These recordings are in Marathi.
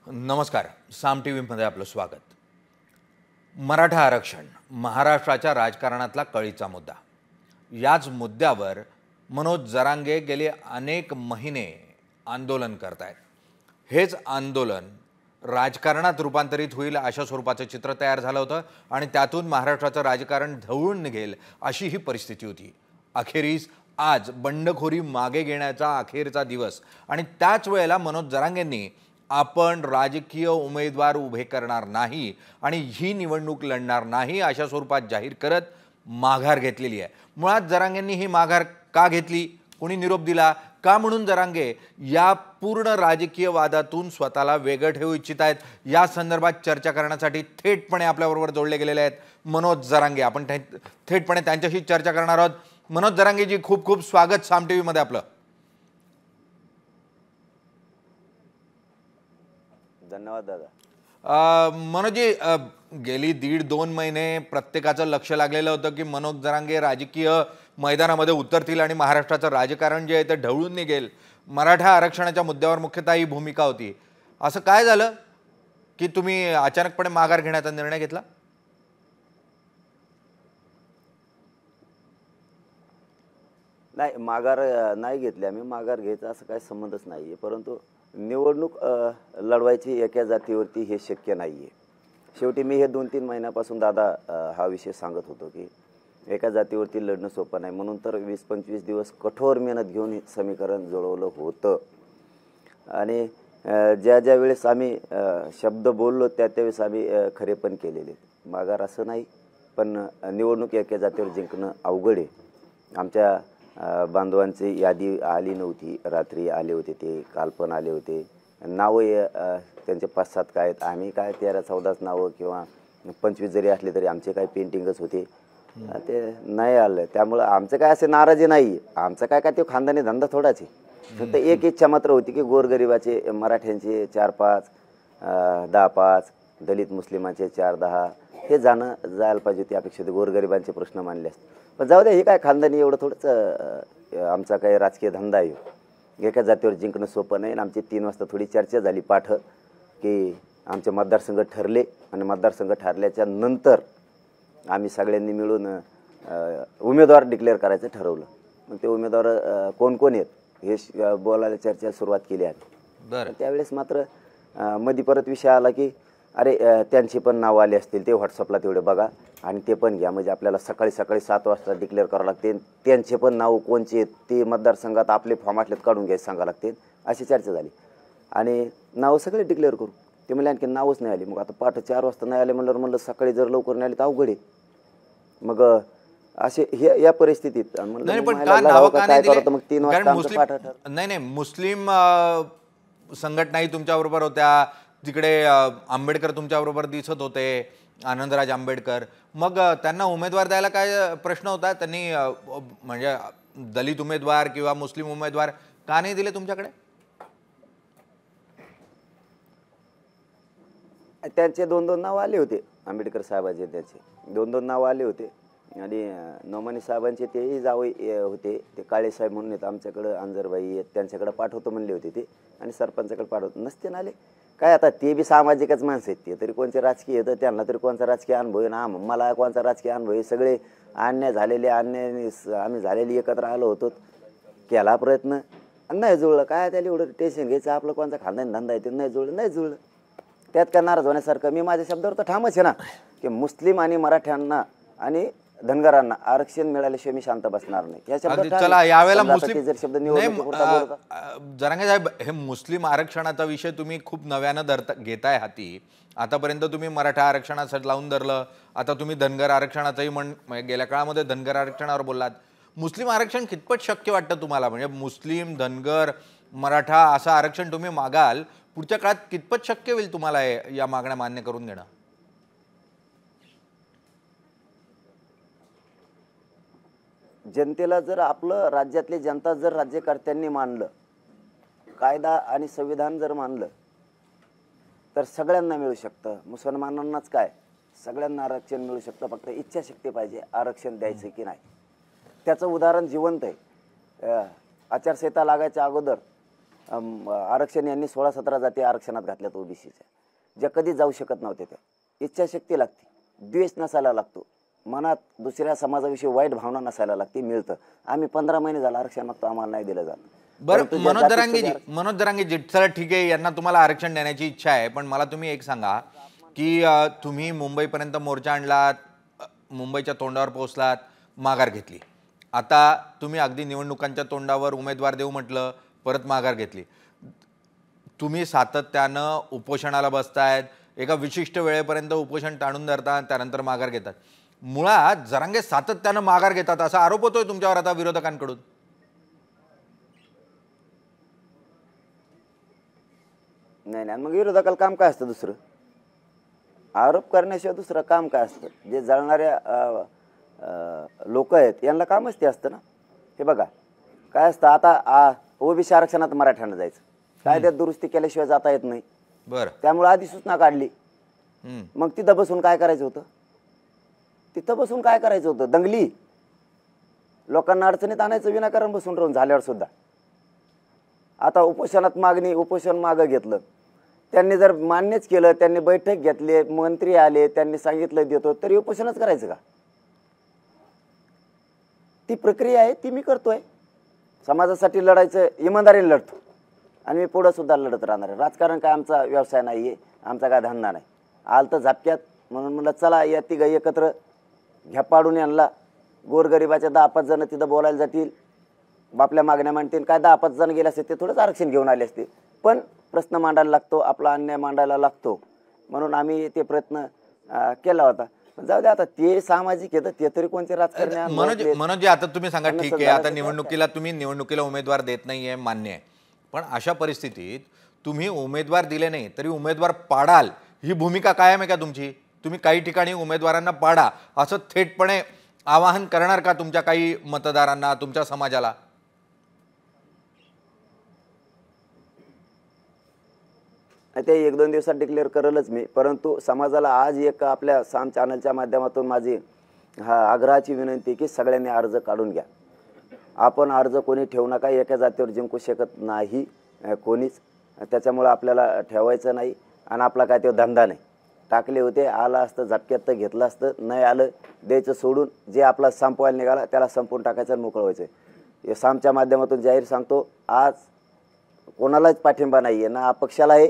नमस्कार. साम टी व्हीमध्ये आपलं स्वागत. मराठा आरक्षण महाराष्ट्राच्या राजकारणातला कळीचा मुद्दा. याच मुद्द्यावर मनोज जरांगे गेले अनेक महिने आंदोलन करतायत. हेच आंदोलन राजकारणात रूपांतरित होईल अशा स्वरूपाचं चित्र तयार झालं होतं आणि त्यातून महाराष्ट्राचं राजकारण ढवळून निघेल अशी ही परिस्थिती होती. अखेरीस आज बंडखोरी मागे घेण्याचा अखेरचा दिवस आणि त्याच वेळेला मनोज जरांगेंनी आपण राजकीय उमेदवार उभे करणार नाही आणि ही निवडणूक लढणार नाही अशा स्वरूपात जाहीर करत माघार घेतलेली आहे. मुळात जरांगेंनी ही माघार का घेतली, कोणी निरोप दिला का म्हणून जरांगे या पूर्ण राजकीय वादातून स्वतःला वेगळं ठेवू इच्छित आहेत, या संदर्भात चर्चा करण्यासाठी थेटपणे आपल्याबरोबर जोडले गेलेले आहेत मनोज जरांगे. आपण थेटपणे त्यांच्याशी चर्चा करणार आहोत. मनोज जरांगेजी, खूप खूप स्वागत साम टी व्हीमध्ये आपलं. धन्यवाद दादा. मनोजी, गेली 1.5-2 महिने प्रत्येकाचं लक्ष लागलेलं होतं की मनोज जरांगे राजकीय मैदानामध्ये उतरतील आणि महाराष्ट्राचं राजकारण जे आहे ते ढवळून निघेल. मराठा आरक्षणाच्या मुद्द्यावर मुख्यतः ही भूमिका होती. असं काय झालं की तुम्ही अचानकपणे माघार घेण्याचा निर्णय घेतला? नाही, माघार नाही घेतली आम्ही. माघार घ्यायचा असं काही संबंधच नाही आहे. परंतु निवडणूक लढवायची एका जातीवरती हे शक्य नाही आहे. शेवटी मी हे 2-3 महिन्यापासून दादा हा विषय सांगत होतो की एका जातीवरती लढणं सोपं नाही. म्हणून तर 20-25 दिवस कठोर मेहनत घेऊन हे समीकरण जुळवलं होतं. आणि ज्या ज्या वेळेस आम्ही शब्द बोललो त्यावेळेस आम्ही खरे पण केलेले. माघार असं नाही, पण निवडणूक एका जातीवर जिंकणं अवघड आहे. आमच्या बांधवांची यादी आली नव्हती. रात्री आले होते ते, काल पण आले होते. नावं त्यांचे 5-7 काय आहेत. आम्ही काय 13-14 नावं किंवा 25 जरी असले तरी आमचे काय पेंटिंगच होते. ते नाही आलं. त्यामुळं आमचं काय असे नाराजी नाही. आमचं काय ते खानदानी धंदा थोडाच आहे. फक्त एक इच्छा मात्र होती की गोरगरिबाचे, मराठ्यांचे 4-5, 10-5, दलित मुस्लिमांचे 4-10 हे जायला पाहिजे होती. अपेक्षा होती. गोरगरिबांचे प्रश्न मांडले असते. पण जाऊ द्या, हे काय खानदानी एवढं थोडंच आमचा काही राजकीय धंदा आहे. एका जातीवर जिंकणं सोपं नाही. आणि आमची 3 वाजता थोडी चर्चा झाली पाठ की आमचे मतदारसंघ ठरले आणि मतदारसंघ ठरल्याच्या नंतर आम्ही सगळ्यांनी मिळून उमेदवार डिक्लेअर करायचं ठरवलं. मग ते उमेदवार कोण कोण आहेत हे बोलायला चर्चेला सुरुवात केली आहे. त्यावेळेस मात्र मध्ये परत विषय आला की अरे त्यांची पण नावं आली असतील, ते व्हॉट्सअपला तेवढे बघा आणि ते पण घ्या. म्हणजे आपल्याला सकाळी 7 वाजता डिक्लेअर करावं लागते. त्यांचे पण नाव कोणचे आहेत ते मतदारसंघात आपले फॉर्म असलेत काढून घ्यायचे सांगावं लागते. अशी चर्चा झाली आणि नावं सगळे डिक्लेअर करू. ते म्हणजे आणखी नावच नाही आली. मग आता पाठ 4 वाजता नाही आले म्हणलं सकाळी जर लवकर नाही आले तर अवघड आहे. मग असे हे या परिस्थितीत मग 3 वाजता नाही मुस्लिम संघटनाही तुमच्याबरोबर होत्या. तिकडे आंबेडकर तुमच्याबरोबर दिसत होते, आनंदराज आंबेडकर. मग त्यांना उमेदवार द्यायला काय प्रश्न होता? त्यांनी म्हणजे दलित उमेदवार किंवा मुस्लिम उमेदवार का नाही दिले तुमच्याकडे? त्यांचे 2-2 नाव आले होते. आंबेडकर साहेबांचे त्याचे 2-2 नाव आले होते. आणि नोमानी साहेबांचे तेही जावई होते. ते काळे साहेब म्हणून आहेत आमच्याकडं, अंजरबाई आहेत, त्यांच्याकडे पाठवतो म्हणले होते ते. आणि सरपंचाकडे पाठवतो नसते ना आले. काय आता ते बी सामाजिकच माणसं आहेत. ते तरी कोणते राजकीय येतं, त्यांना तरी कोणता राजकीय अनुभव आहे ना, मला कोणता राजकीय अनुभव आहे. सगळे अन्याय झालेले, आम्ही झालेली एकत्र आलो होतो, केला प्रयत्न नाही जुळलं. काय त्याला एवढं टेन्शन घ्यायचं? आपलं कोणता खानदानी धंदा आहे ते नाही जुळलं. त्यात काय नाराज होण्यासारखं? मी माझ्या शब्दावर तर ठामच आहे ना की मुस्लिम आणि मराठ्यांना आणि धनगरांना आरक्षण मिळाल्याशिवाय मी शांत बसणार नाही. चला यावेळेला मुस्लिम जरांगे साहेब, हे मुस्लिम आरक्षणाचा विषय तुम्ही खूप नव्यानं घेताय हाती. आतापर्यंत तुम्ही मराठा आरक्षणासाठी लावून धरलं, आता तुम्ही धनगर आरक्षणाचंही गेल्या काळामध्ये धनगर आरक्षणावर बोललात. मुस्लिम आरक्षण कितपत शक्य वाटतं तुम्हाला? म्हणजे मुस्लिम, धनगर, मराठा असं आरक्षण तुम्ही मागाल, पुढच्या काळात कितपत शक्य होईल तुम्हाला या मागण्या मान्य करून घेणं? जनतेला जर आपलं राज्यातली जनता जर राज्यकर्त्यांनी मानलं, कायदा आणि संविधान जर मानलं तर सगळ्यांना मिळू शकतं. मुसलमानांनाच काय, सगळ्यांना आरक्षण मिळू शकतं. फक्त इच्छाशक्ती पाहिजे आरक्षण द्यायचं की नाही. त्याचं उदाहरण जिवंत आहे. आचारसंहिता लागायच्या अगोदर आरक्षण यांनी 16-17 जाती आरक्षणात घातल्यात ओबीसीच्या, ज्या कधी जाऊ शकत नव्हते. त्या इच्छाशक्ती लागते, द्वेष नसायला लागतो, मनात दुसऱ्या समाजाविषयी वाईट भावना नसायला लागते. मिळतं. आम्ही 15 महिने झालं आरक्षण मागतो, आम्हाला नाही दिलं जात. बरं, मनोज दरांगेजी, चला ठीक आहे, यांना तुम्हाला आरक्षण देण्याची इच्छा आहे, पण मला तुम्ही एक सांगा की तुम्ही मुंबईपर्यंत मोर्चा आणलात, मुंबईच्या तोंडावर पोहोचलात, माघार घेतली. आता तुम्ही अगदी निवडणुकांच्या तोंडावर उमेदवार देऊ म्हटलं, परत माघार घेतली. तुम्ही सातत्यानं उपोषणाला बसतायत, एका विशिष्ट वेळेपर्यंत उपोषण टाळून धरतात, त्यानंतर माघार घेतात. मुळात जरांगे सातत्यानं माघार घेतात असा आरोप होतोय तुमच्यावर आता विरोधकांकडून. नाही नाही, मग विरोधकाला काम काय असतं दुसरं? आरोप करण्याशिवाय दुसरं काम काय असतं? जे जळणाऱ्या लोक आहेत यांना कामच ते असतं ना. हे बघा काय असतं, आता ओबीसी आरक्षणात मराठ्यांना जायचं, कायद्यात दुरुस्ती केल्याशिवाय जाता येत नाही. बरं, त्यामुळे आधी सूचना काढली. मग तिथं बसून काय करायचं होतं? तिथं बसून काय करायचं होतं? दंगली, लोकांना अडचणीत आणायचं विनाकारण बसून राहून झाल्यावर सुद्धा. आता उपोषणात मागणी, उपोषण मागं घेतलं, त्यांनी जर मान्यच केलं, त्यांनी बैठक घेतली, मंत्री आले, त्यांनी सांगितलं देतो, तरी उपोषणच करायचं का? ती प्रक्रिया आहे, ती मी करतोय. समाजासाठी लढायचं इमानदारीने लढतो आणि मी पुढं सुद्धा लढत राहणार आहे. राजकारण काय आमचा व्यवसाय नाही आहे, आमचा काय धंदा नाही. आलं तर झपक्यात म्हणून म्हणलं चला या तिघं एकत्र घ्या पाडून यांना. गोरगरिबाच्या 10-5 जण तिथं बोलायला जातील, बापल्या मागण्या मांडतील. काय 10-5 जण गेले असते ते थोडंच आरक्षण घेऊन आले असते, पण प्रश्न मांडायला लागतो, आपला अन्याय मांडायला लागतो, म्हणून आम्ही ते प्रयत्न केला होता. जाऊ दे, आता ते सामाजिक येतं, ते तरी कोणते राजकारणी. मनोज, आता तुम्ही सांगा, ठीक आहे, आता निवडणुकीला उमेदवार देत नाहीये, मान्य आहे, पण अशा परिस्थितीत तुम्ही उमेदवार दिले नाही तरी उमेदवार पाडाल, ही भूमिका कायम आहे का तुमची? तुम्ही काही ठिकाणी उमेदवारांना पाडा असं थेटपणे आवाहन करणार का तुमच्या काही मतदारांना, तुमच्या समाजाला? ते 1-2 दिवसात डिक्लेअर करेलच मी, परंतु समाजाला आज एक आपल्या साम चॅनलच्या माध्यमातून माझी आग्रहाची विनंती की सगळ्यांनी अर्ज काढून घ्या. आपण अर्ज कोणी ठेवू नका, एका जातीवर जिंकू शकत नाही कोणीच. त्याच्यामुळे आपल्याला ठेवायचं नाही आणि आपला काय तो धंदा नाही. टाकले होते, आलं असतं झटक्यात तर घेतलं असतं, नाही आलं द्यायचं सोडून. जे आपला संपवायला निघाला त्याला संपवून टाकायचं आणि मोकळं व्हायचं. हे सामच्या माध्यमातून जाहीर सांगतो, आज कोणालाच पाठिंबा नाही आहे, ना अपक्षाला आहे,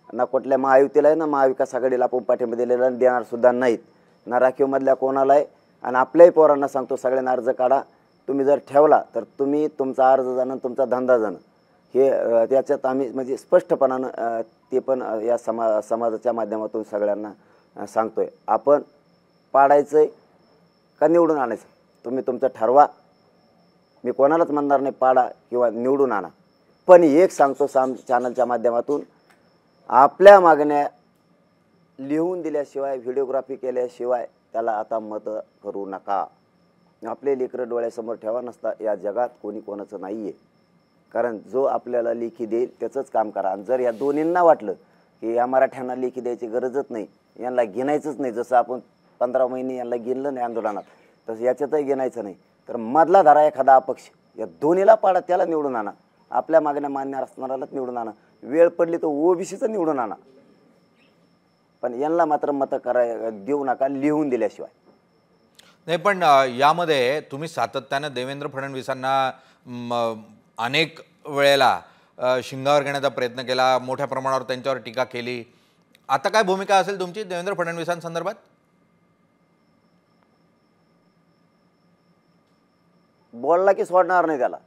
ना कुठल्या महायुतीला आहे, ना महाविकास आघाडीला आपण पाठिंबा दिलेला देणार सुद्धा नाहीत, ना राखीवमधल्या कोणाला आहे. आणि आपल्याही पोरांना सांगतो, सगळ्यांना अर्ज काढा. तुम्ही जर ठेवला तर तुम्ही तुमचा अर्ज जाणं, तुमचा धंदा जाणं, हे त्याच्यात आम्ही म्हणजे स्पष्टपणानं ते पण या समाजाच्या माध्यमातून सगळ्यांना सांगतोय. आपण पाडायचं आहे का निवडून आणायचं तुम्ही तुमचं ठरवा. मी कोणालाच म्हणणार नाही पाडा किंवा निवडून आणा, पण एक सांगतो साम चॅनलच्या माध्यमातून, आपल्या मागण्या लिहून दिल्याशिवाय, व्हिडिओग्राफी केल्याशिवाय त्याला आता मत करू नका. आपले लेकरं डोळ्यासमोर ठेवा. नसता या जगात कोणी कोणाचं नाही आहे, कारण जो आपल्याला लेखी देईल त्याचंच काम करा. आणि जर या दोन्हींना वाटलं की या मराठ्यांना लेखी द्यायची गरजच नाही, यांना गिनायचंच नाही, जसं आपण 15 महिने यांना गिनलं नाही आंदोलनात, तसं याच्यातही गिनायचं नाही, तर मधला धरा एखादा अपक्ष, या दोन्हीला पाडा, त्याला निवडून आणा. आपल्या मागण्या मान्य असणारालाच निवडून आणा. वेळ पडली तर ओबीसीचं निवडून आणा, पण यांना मात्र मतं देऊ नका लिहून दिल्याशिवाय. नाही, पण यामध्ये तुम्ही सातत्यानं देवेंद्र फडणवीसांना अनेक वेळेला शिंगावर घेण्याचा प्रयत्न केला, मोठ्या प्रमाणावर त्यांच्यावर टीका केली. आता काय भूमिका असेल तुमची देवेंद्र फडणवीसांसंदर्भात? बोलला की सोडणार नाही त्याला,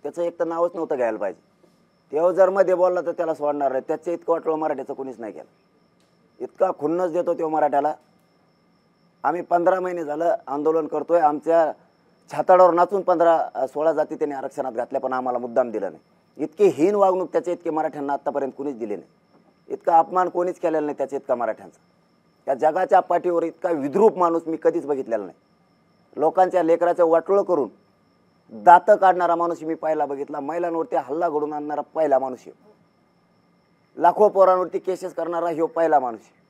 त्याचं एक तर नावच नव्हतं घ्यायला पाहिजे. तेव्हा जर मध्ये बोलला तर त्याला सोडणार नाही. त्याचं इतकं वाटलं मराठ्याचं कोणीच नाही केलं. इतका खुन्नस देतो तेव्हा मराठ्याला. आम्ही 15 महिने झालं आंदोलन करतोय, आमच्या छाताडावर नाचून 15-16 जाती त्यांनी आरक्षणात घातल्या, पण आम्हाला मुद्दाम दिलं नाही. इतकी हीन वागणूक त्याचे इतके मराठ्यांना आत्तापर्यंत कोणीच दिले नाही. इतका अपमान कोणीच केलेला नाही त्याच्या इतका मराठ्यांचा. त्या जगाच्या पाठीवर इतका विद्रूप माणूस मी कधीच बघितलेला नाही. लोकांच्या लेकराचं वाटोळं करून दातं काढणारा माणूस मी पहिला बघितला. महिलांवरती हल्ला घडून आणणारा पहिला माणूस आहे. लाखो पोरांवरती केसेस करणारा ह्यो पहिला माणूस आहे.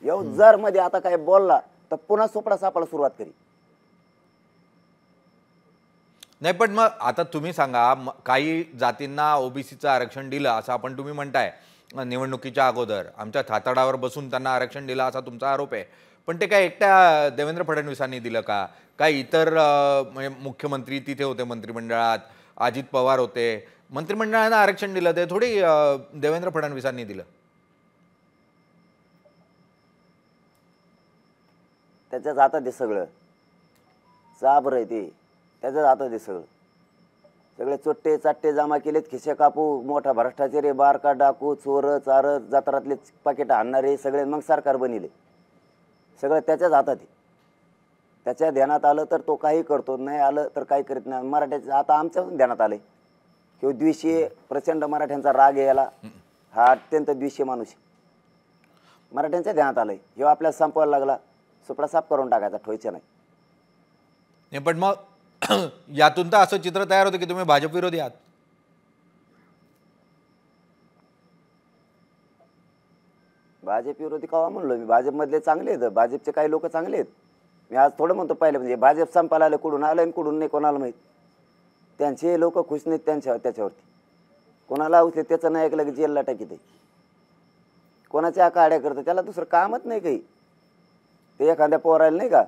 जर मध्ये आता काय बोलला तर पुन्हा सोपडा सापडा सुरुवात करी. नाही, पण मग आता तुम्ही सांगा, काही जातींना ओबीसीचं आरक्षण दिलं असं आपण तुम्ही म्हणताय निवडणुकीच्या अगोदर, आमच्या थाताडावर बसून त्यांना आरक्षण दिलं असा तुमचा आरोप आहे. पण ते काय एकट्या देवेंद्र फडणवीसांनी दिलं का? काय इतर म्हणजे मुख्यमंत्री तिथे होते मंत्रिमंडळात, अजित पवार होते, मंत्रिमंडळानं आरक्षण दिलं, ते थोडी देवेंद्र फडणवीसांनी दिलं. त्याच्याच हातात आहे सगळं. चाबर आहे ते, त्याच्याच हातात आहे सगळं. सगळे चोट्टे चाट्टे जमा केलेत, खिसे कापू, मोठा भ्रष्टाचारी, बारका डाकू, चोर चार, जत्रातले पाकिट आणणारे सगळे मग सरकार बनिले. सगळं त्याच्याच हातात आहे. त्याच्या ध्यानात आलं तर तो काही करतो, नाही आलं तर काही करीत नाही. मराठ्याचं आता आमच्या ध्यानात आलंय किंवा द्विषीय प्रचंड मराठ्यांचा राग आहे याला. हा अत्यंत द्विषीय माणूस आहे. मराठ्यांच्या ध्यानात आलंय, ह्यो आपल्याला संपवायला लागला, सुपडा साफ करून टाकायचा, ठेवायचं नाही. पण मग यातून तर असं चित्र तयार होतं की तुम्ही भाजप विरोधी आहात. भाजप विरोधी कवा म्हणलो मी? भाजपमधले चांगले आहेत, भाजपचे काही लोक चांगले आहेत. मी आज थोडं म्हणतो पाहिलं म्हणजे भाजप संपायला आलं, कुठून आलं आणि कुठून नाही कोणाला माहीत. त्यांचे लोक खुश नाहीत त्याच्यावरती. कोणाला उचले त्याचं नाही ऐकलं की जेलला टाकीत आहे. कोणाच्या काड्या करतं, त्याला दुसरं कामच नाही काही. ते एखाद्या पोरायला नाही का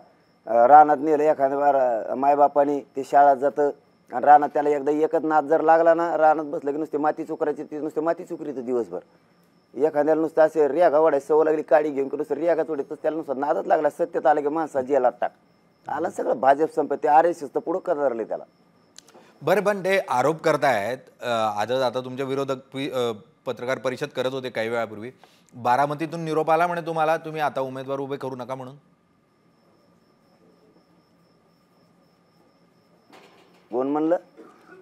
रानात नेलं, एखाद्या मायबापाने ते शाळेत जातं आणि रानात त्याला एकदा एकच नाद जर लागला ना, रानात बसलं की नुसते माती चुकरायची, ते नुसते माती चुकरीचं दिवसभर. एखाद्याला नुसतं असे रियागा वाढायची सवय लागली, काडी घेऊन की नुसतं रियागा चोडीत, त्याला नुसतं नादच लागला. सत्यात आलं की माणसा जेलात टाक. आलं सगळं भाजप संपत्ती, RSS तर पुढं करले त्याला. बरं, पण ते आरोप करतायत आजच, आता तुमच्या विरोधक पत्रकार परिषद करत होते काही वेळापूर्वी, बारामतीतून निरोप आला म्हणे तुम्हाला, तुम्ही आता उमेदवार उभे करू नका म्हणून. कोण म्हणलं?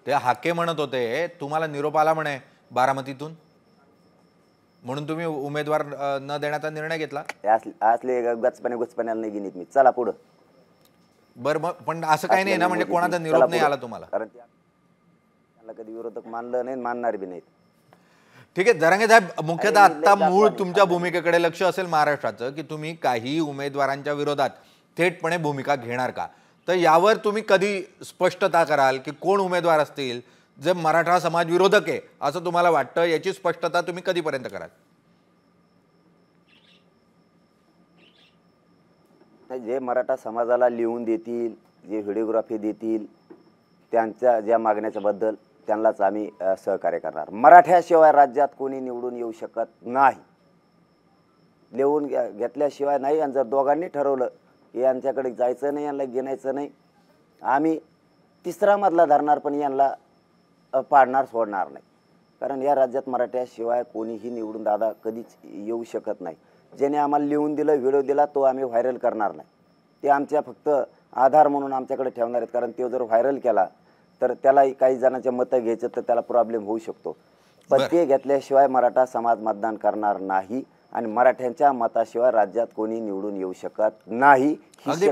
ते हाके म्हणत होते तुम्हाला निरोप आला म्हणे बारामतीतून, म्हणून तुम्ही उमेदवार न देण्याचा निर्णय घेतला. असले गुचपण्याला नाही गेलीत मी. चला पुढं. बरं, मग पण असं काही नाही ना, म्हणजे कोणाचा निरोप नाही आला तुम्हाला? कारण त्यांना कधी विरोधक मानलं नाही, मानणार बी नाहीत. ठीक आहे जरांगे साहेब, मुख्यतः आता मूळ तुमच्या भूमिकेकडे लक्ष असेल महाराष्ट्राचं की तुम्ही काही उमेदवारांच्या विरोधात थेटपणे भूमिका घेणार का, तर यावर तुम्ही कधी स्पष्टता कराल की कोण उमेदवार असतील जे मराठा समाज विरोधक आहे असं तुम्हाला वाटतं, याची स्पष्टता तुम्ही कधीपर्यंत कराल? जे मराठा समाजाला लिहून देतील, जे व्हिडिओग्राफी देतील, त्यांच्या ज्या मागण्याच्याबद्दल त्यांनाच आम्ही सहकार्य करणार. मराठ्याशिवाय राज्यात कोणी निवडून येऊ शकत नाही. लिहून घेतल्याशिवाय नाही. आणि जर दोघांनी ठरवलं की यांच्याकडे जायचं नाही, यांना घेण्याचं नाही, आम्ही तिसरा मधला धरणार, पण यांना पाडणार, सोडणार नाही. कारण या राज्यात मराठ्याशिवाय कोणीही निवडून दादा कधीच येऊ शकत नाही. ज्याने आम्हाला लिहून दिलं, व्हिडिओ दिला, तो आम्ही व्हायरल करणार नाही. ते आमच्या फक्त आधार म्हणून आमच्याकडे ठेवणार आहेत. कारण तो जर व्हायरल केला तर त्याला काही जणांचे मतं घ्यायचं तर त्याला प्रॉब्लेम होऊ शकतो. पण ते घेतल्याशिवाय मराठा समाज मतदान करणार नाही आणि मराठ्यांच्या मताशिवाय राज्यात कोणी निवडून येऊ शकत नाही.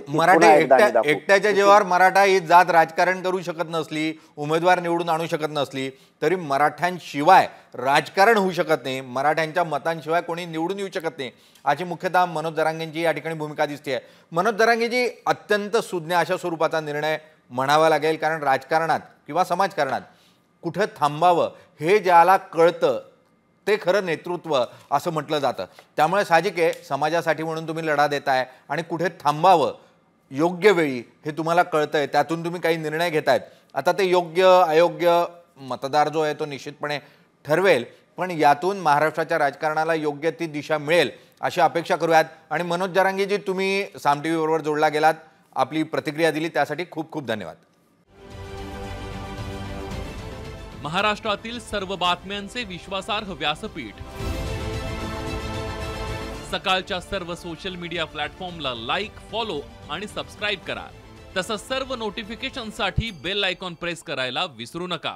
मराठा एकट्याच्या जीवावर मराठा ही जात राजकारण करू शकत नसली, उमेदवार निवडून आणू शकत नसली, तरी मराठ्यांशिवाय राजकारण होऊ शकत नाही, मराठ्यांच्या मतांशिवाय कोणी निवडून येऊ शकत नाही, अशी मुख्यतः मनोज जरांगेंची या ठिकाणी भूमिका दिसते. मनोज जरांगेजी, अत्यंत सुज्ञ अशा स्वरूपाचा निर्णय म्हणावा लागेल, कारण राजकारणात किंवा समाजकारणात कुठं थांबावं हे ज्याला कळतं ते खरं नेतृत्व असं म्हटलं जातं. त्यामुळे साहजिक आहे, समाजासाठी म्हणून तुम्ही लढा देताय आणि कुठे थांबावं योग्य वेळी हे तुम्हाला कळतंय, त्यातून तुम्ही काही निर्णय घेतायत. आता ते योग्य अयोग्य मतदार जो आहे तो निश्चितपणे ठरवेल, पण यातून महाराष्ट्राच्या राजकारणाला योग्य ती दिशा मिळेल अशी अपेक्षा करूयात. आणि मनोज जरांगेजी, तुम्ही साम TV बरोबर जोडला गेलात, आपली प्रतिक्रिया दिली त्यासाठी खूप खूप धन्यवाद. महाराष्ट्रातील सर्व बातम्यांचे विश्वासार्ह व्यासपीठ, सकाळच्या सर्व सोशल मीडिया प्लॅटफॉर्मला लाईक, फॉलो आणि सबस्क्राईब करा. तसंच सर्व नोटिफिकेशनसाठी बेल आयकॉन प्रेस करायला विसरू नका.